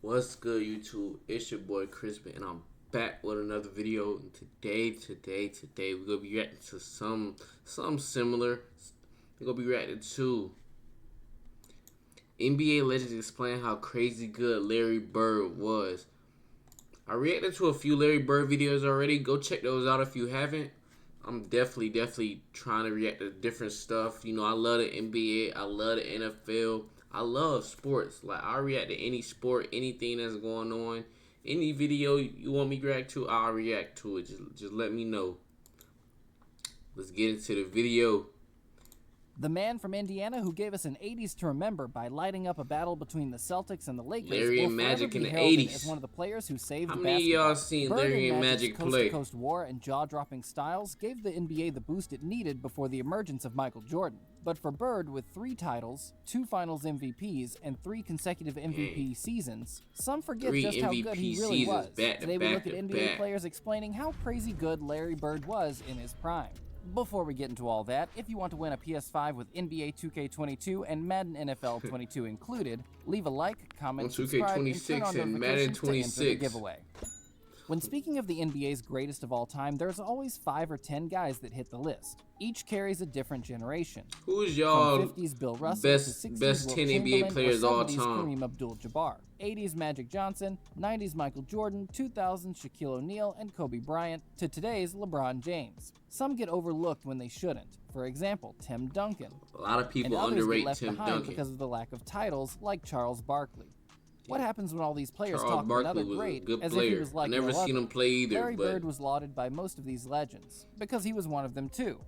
What's good, YouTube? It's your boy Crispin, and I'm back with another video. And today, we're gonna be reacting to some similar. We're gonna be reacting to NBA legends explain how crazy good Larry Bird was. I reacted to a few Larry Bird videos already. Go check those out if you haven't. I'm definitely trying to react to different stuff. You know, I love the NBA. I love the NFL. I love sports. Like, I react to any sport, anything that's going on. Any video you want me to react to, I'll react to it. Just let me know. Let's get into the video. The man from Indiana who gave us an 80s to remember by lighting up a battle between the Celtics and the Lakers Larry and will forever Magic be in the heralded 80s. as one of the players who saved How basketball. many of y'all seen Bird Larry and Magic's Magic play? coast-to-coast war and jaw-dropping styles gave the NBA the boost it needed before the emergence of Michael Jordan. But for Bird, with 3 titles, 2 Finals MVPs, and 3 consecutive MVP seasons, some forget 3 just how MVP good he really was. seasons, Today we look at back to NBA back. players explaining how crazy good Larry Bird was in his prime. Before we get into all that, if you want to win a PS5 with NBA 2K22 and Madden NFL 22 included, leave a like, comment, On subscribe, and 2K26 turn on and Madden notifications to enter the 26. giveaway. When speaking of the NBA's greatest of all time, there's always 5 or 10 guys that hit the list. Each carries a different generation. Who's y'all From 50s Bill Russell best to 60s best Wilt 10 NBA Chamberlain players or all 70s time? Kareem Abdul-Jabbar, 80s Magic Johnson, 90s Michael Jordan, 2000s Shaquille O'Neal and Kobe Bryant, to today's LeBron James. Some get overlooked when they shouldn't. For example, Tim Duncan. A lot of And people others get underrate left Tim behind Duncan. because of the lack of titles, like Charles Barkley. What happens when all these players Charles talk Barkley another was a great good as if he player. was like I never no seen other? him play either, Larry but Bird was lauded by most of these legends because he was one of them too.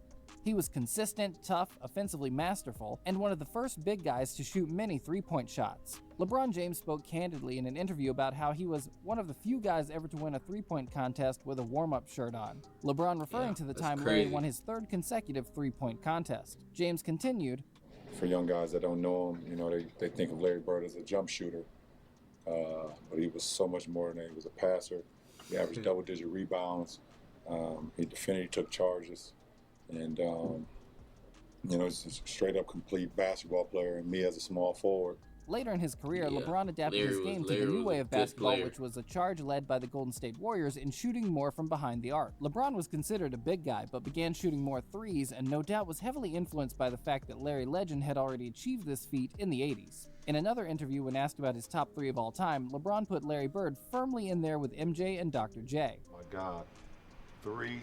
He was consistent, tough, offensively masterful, and one of the first big guys to shoot many three-point shots. LeBron James spoke candidly in an interview about how he was one of the few guys ever to win a three-point contest with a warm-up shirt on. LeBron referring to the that's time Larry crazy. won his 3rd consecutive three-point contest. James continued, For young guys that don't know him, you know, they think of Larry Bird as a jump shooter, but he was so much more than that. He was a passer. He averaged double-digit rebounds. He defended, he took charges, and you know, he's a straight-up complete basketball player. And me as a small forward. Later in his career, Yeah, LeBron adapted his game to the Larry new was way a of good basketball, player. which was a charge led by the Golden State Warriors in shooting more from behind the arc. LeBron was considered a big guy, but began shooting more threes, and no doubt was heavily influenced by the fact that Larry Legend had already achieved this feat in the 80s. In another interview, when asked about his top 3 of all time, LeBron put Larry Bird firmly in there with MJ and Dr. J. My God, 3.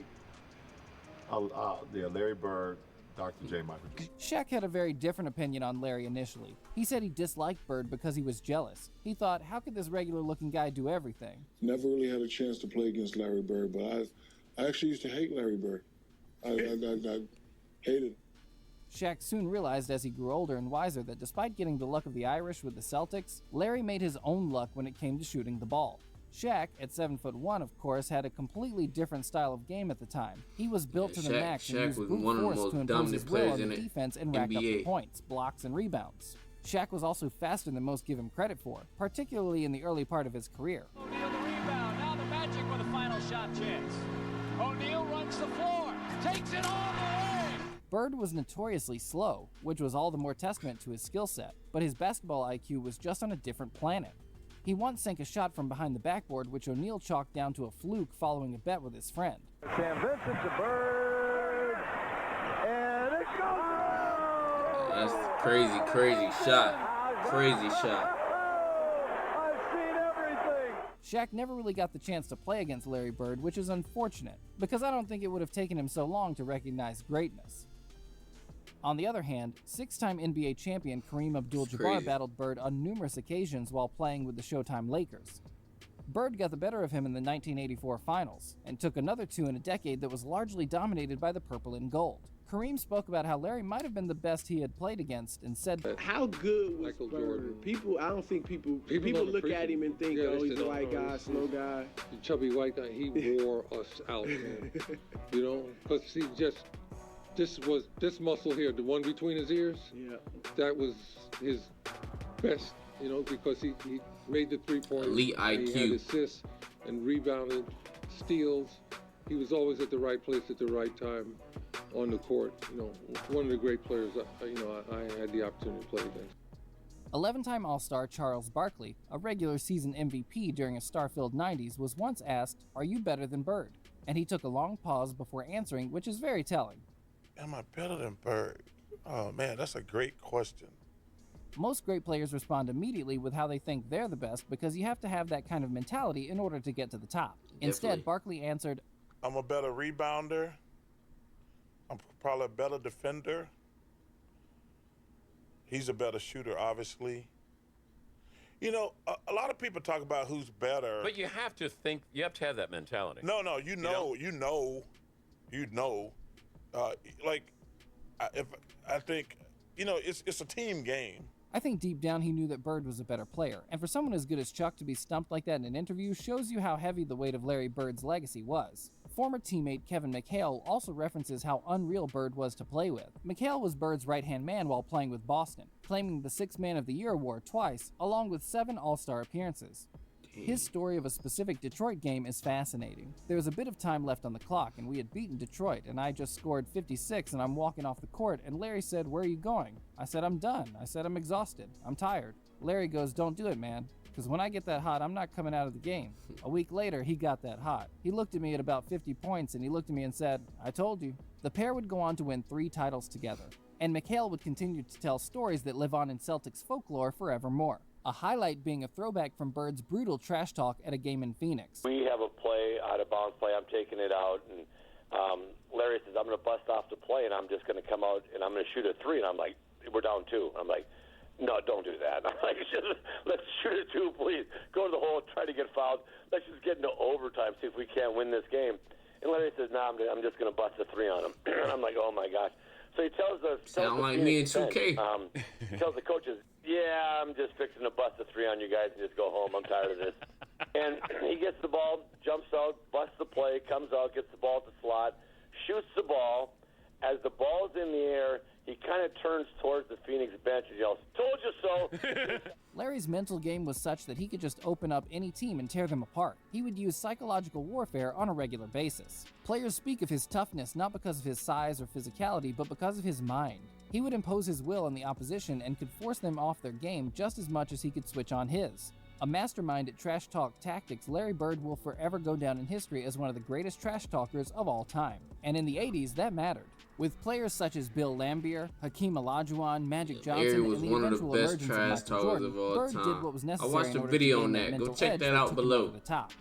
Larry Bird, Dr. J. Michael. Shaq had a very different opinion on Larry initially. He said he disliked Bird because he was jealous. He thought, how could this regular-looking guy do everything? Never really had a chance to play against Larry Bird, but I actually used to hate Larry Bird. I hated him. Shaq soon realized as he grew older and wiser that despite getting the luck of the Irish with the Celtics, Larry made his own luck when it came to shooting the ball. Shaq, at 7'1", of course, had a completely different style of game at the time. He was built to the max and Shaq used was brute one of the force most to impose dominant his will players on in the the defense and rack up the NBA. points, blocks, and rebounds. Shaq was also faster than most give him credit for, particularly in the early part of his career. O'Neal the rebound. Now the Magic with a final shot chance. O'Neal runs the floor. Takes it all the way. Bird was notoriously slow, which was all the more testament to his skill set, but his basketball IQ was just on a different planet. He once sank a shot from behind the backboard, which O'Neal chalked down to a fluke following a bet with his friend. Sam Vincent to Bird, and it goes. That's crazy shot. Crazy shot. I've seen everything. Shaq never really got the chance to play against Larry Bird, which is unfortunate, because I don't think it would have taken him so long to recognize greatness. On the other hand, 6-time NBA champion Kareem Abdul-Jabbar crazy. battled Bird on numerous occasions while playing with the Showtime Lakers. Bird got the better of him in the 1984 finals, and took another 2 in a decade that was largely dominated by the purple and gold. Kareem spoke about how Larry might have been the best he had played against and said, How good was Michael Bird? Jordan. I don't think people People don't look at appreciate him and think, Yeah, oh, they he's say, a white "Oh, guy, he's- slow guy. The chubby white guy, he wore us out, man. You know, because he just, this muscle here, the one between his ears, Yeah. that was his best, you know, because he made the 3-point. Elite He had IQ. assists and rebounded, steals. He was always at the right place at the right time on the court. You know, one of the great players, I had the opportunity to play against. 11-time All-Star Charles Barkley, a regular season MVP during a star-filled 90s, was once asked, "Are you better than Bird?" And he took a long pause before answering, which is very telling. Am I better than Bird? Oh man, that's a great question. Most great players respond immediately with how they think they're the best because you have to have that kind of mentality in order to get to the top. Instead, Definitely. Barkley answered, I'm a better rebounder. I'm probably a better defender. He's a better shooter, obviously. You know, a lot of people talk about who's better. But you have to think, you have to have that mentality. No, you know. I think, you know, it's a team game. I think deep down he knew that Bird was a better player, and for someone as good as Chuck to be stumped like that in an interview shows you how heavy the weight of Larry Bird's legacy was. Former teammate Kevin McHale also references how unreal Bird was to play with. McHale was Bird's right-hand man while playing with Boston, claiming the Sixth Man of the Year award twice, along with 7 All-Star appearances. His story of a specific Detroit game is fascinating. There was a bit of time left on the clock, and we had beaten Detroit, and I just scored 56, and I'm walking off the court, and Larry said, "Where are you going?" I said, "I'm done." I said, "I'm exhausted. I'm tired." Larry goes, "Don't do it, man. Because when I get that hot, I'm not coming out of the game." A week later, he got that hot. He looked at me at about 50 points, and he looked at me and said, "I told you." The pair would go on to win 3 titles together, and McHale would continue to tell stories that live on in Celtics folklore forevermore. A highlight being a throwback from Bird's brutal trash talk at a game in Phoenix. We have a play, out of bounds play, I'm taking it out, and Larry says, "I'm going to bust off the play, and I'm just going to come out, and I'm going to shoot a 3, and I'm like, "We're down 2. I'm like, "No, don't do that." I'm like, "Let's shoot a 2, please. Go to the hole, try to get fouled. Let's just get into overtime, see if we can't win this game." And Larry says, "No, I'm just going to bust a 3 on him." And I'm like, "Oh, my gosh." So he tells us. Sound like me in 2K. He tells the coaches, "Yeah, I'm just fixing to bust a 3 on you guys and just go home. I'm tired of this." And he gets the ball, jumps out, busts the play, comes out, gets the ball at the slot, shoots the ball. As the ball's in the air, he kind of turns towards the Phoenix bench and yells, "Told you so." Larry's mental game was such that he could just open up any team and tear them apart. He would use psychological warfare on a regular basis. Players speak of his toughness not because of his size or physicality, but because of his mind. He would impose his will on the opposition and could force them off their game just as much as he could switch on his. A mastermind at trash talk tactics, Larry Bird will forever go down in history as one of the greatest trash talkers of all time. And in the 80s, that mattered. With players such as Bill Laimbeer, Hakeem Olajuwon, Magic Johnson, was and the one of the eventual best emergence of trash Michael talkers Jordan, of all Bird time. did what was I necessary watched in a order video to gain on that that. Go mental check edge that out took him below. over the top.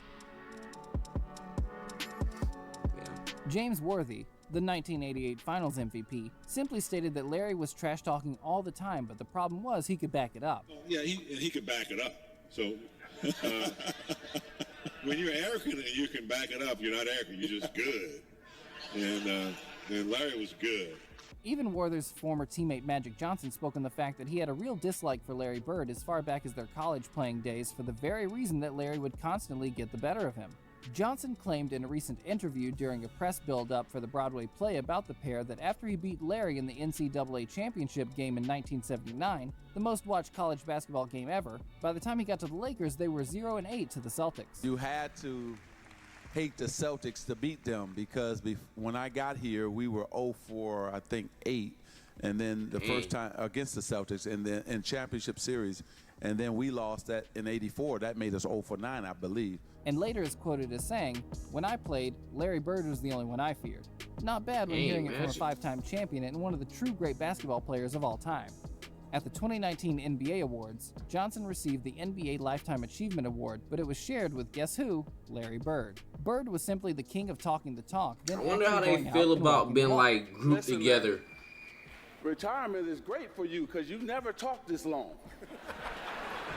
Yeah. James Worthy, the 1988 Finals MVP, simply stated that Larry was trash talking all the time, but the problem was he could back it up. Yeah, he could back it up. So when you're arrogant and you can back it up, you're not arrogant, you're just good. And Larry was good. Even Werther's former teammate Magic Johnson spoke on the fact that he had a real dislike for Larry Bird as far back as their college playing days for the very reason that Larry would constantly get the better of him. Johnson claimed in a recent interview during a press build-up for the Broadway play about the pair that after he beat Larry in the NCAA championship game in 1979, the most-watched college basketball game ever, by the time he got to the Lakers, they were 0-8 to the Celtics. You had to hate the Celtics to beat them because when I got here, we were 0-4, I think 8, and then the first time against the Celtics, and then in championship series, and then we lost that in '84. That made us 0-9, I believe. And later is quoted as saying, "When I played, Larry Bird was the only one I feared." Not bad when hearing it from a 5-time champion and one of the true great basketball players of all time. At the 2019 NBA Awards, Johnson received the NBA Lifetime Achievement Award, but it was shared with guess who? Larry Bird. Bird was simply the king of talking the talk. I wonder how they feel about being like grouped together. Retirement is great for you because you never talked this long.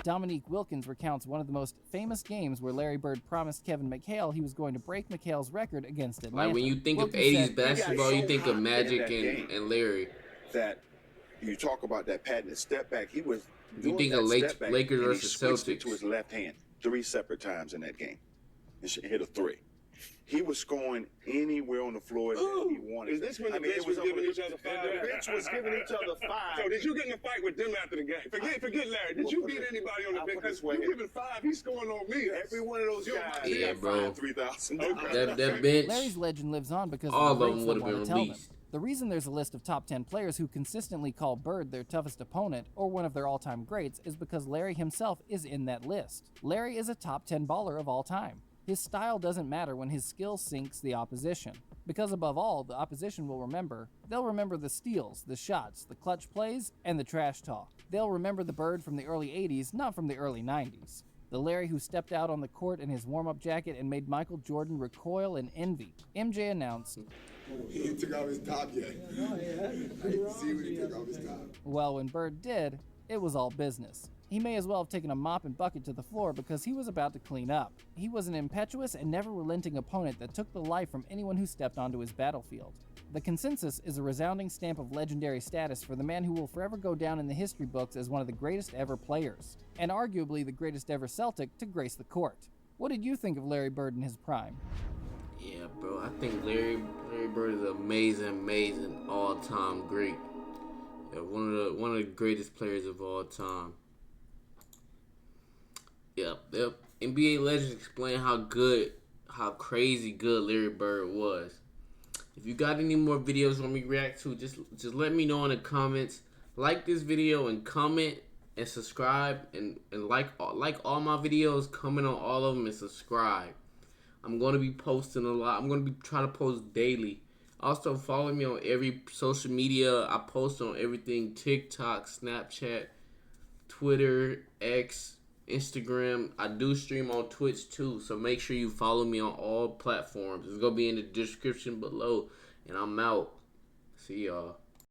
Dominique Wilkins recounts one of the most famous games where Larry Bird promised Kevin McHale he was going to break McHale's record against Atlanta. Like when you think Wilkins of 80s said, basketball, you think of Magic and Larry. That you talk about that patented step back. He was You think of Lakers versus Celtics Celtics. to his left hand 3 separate times in that game. And hit a 3. He was scoring anywhere on the floor that he wanted. Is this when the bench was giving each other 5? The bench was giving each other 5. So did you get in a fight with them after the game? Forget Larry. Did you beat anybody on the bench? Because you giving 5, he's scoring on me. Every one of those guys. Yeah, bro. 3,000. That bench. Larry's legend lives on because all of the of them greats would that have want been to tell them. released. The reason there's a list of top 10 players who consistently call Bird their toughest opponent or one of their all-time greats is because Larry himself is in that list. Larry is a top 10 baller of all time. His style doesn't matter when his skill sinks the opposition. Because above all, the opposition will remember. They'll remember the steals, the shots, the clutch plays, and the trash talk. They'll remember the Bird from the early 80s, not from the early 90s. The Larry who stepped out on the court in his warm-up jacket and made Michael Jordan recoil in envy. MJ announced, "He ain't took off his top yet." I didn't see when he took off his top. Well, when Bird did, it was all business. He may as well have taken a mop and bucket to the floor because he was about to clean up. He was an impetuous and never relenting opponent that took the life from anyone who stepped onto his battlefield. The consensus is a resounding stamp of legendary status for the man who will forever go down in the history books as one of the greatest ever players, and arguably the greatest ever Celtic to grace the court. What did you think of Larry Bird in his prime? Yeah, bro, I think Larry Bird is amazing, all-time great. Yeah, one of the greatest players of all time. Yep. NBA legends explain how crazy good Larry Bird was. If you got any more videos you want me to react to, just let me know in the comments. Like this video and comment and subscribe and like all my videos. Comment on all of them and subscribe. I'm going to be posting a lot. I'm going to be trying to post daily. Also, follow me on every social media. I post on everything: TikTok, Snapchat, Twitter, X, Instagram. I do stream on Twitch too, so make sure you follow me on all platforms. It's going to be in the description below. And I'm out. See y'all.